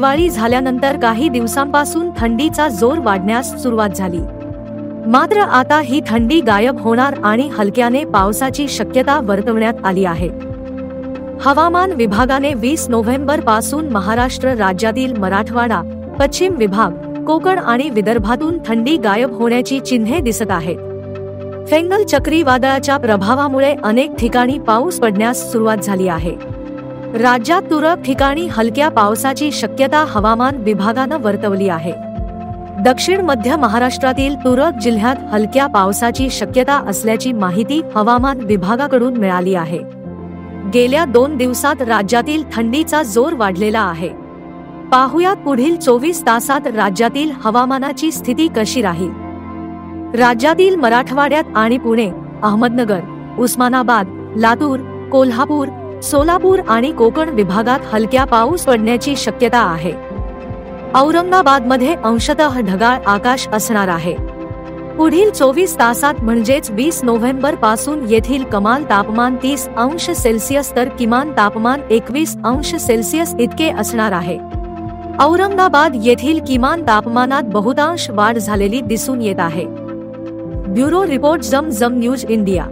दिवाळी झाल्यानंतर काही दिवसांपासून थंडीचा जोर वाढण्यास सुरुवात झाली. मात्र आता ही थंडी गायब होणार आणि हलक्याने पावसाची शक्यता वर्तवण्यात आली आहे. हवामान विभागाने 20 नोव्हेंबर पासून महाराष्ट्र राज्यातील मराठवाडा, पश्चिम विभाग, कोकण आणि विदर्भातून थंडी गायब होण्याची चिन्हे दिसत आहेत. फेंगल चक्रीवादळाच्या प्रभावामुळे अनेक ठिकाणी पाऊस पडण्यास सुरुवात झाली आहे. राज्यात तुरळक ठिकाणी हलक्या पावसाची शक्यता हवामान विभागानं वर्तवली आहे. दक्षिण मध्य महाराष्ट्रातील तुरळक जिल्ह्यात हलक्या पावसाची शक्यता असल्याची माहिती हवामान विभागाकडून मिळाली आहे. गेल्या 2 दिवसात राज्यातील थंडीचा जोर वाढलेला आहे. पाहुयात पुढील 24 तासात राज्यातील हवामानाची स्थिती कशी राहील. राज्यातील मराठवाड्यात आणि पुणे, अहमदनगर, उस्मानाबाद, लातूर, कोल्हापूर, सोलापूर आणि कोकण विभागात हलक्या पाऊस पडण्याची शक्यता आहे. औरंगाबादमध्ये अंशतः ढगाळ आकाश असणार आहे. पुढील 24 तासात म्हणजेच 20 नोव्हेंबर पासून येथील कमाल तापमान 30 अंश सेल्सिअस तर किमान तापमान 21 अंश सेल्सिअस इतके असणार आहे. औरंगाबाद येथील किमान तापमानात बहुतांश वाढ झालेली दिसून येत आहे. ब्युरो रिपोर्ट, जम न्यूज इंडिया.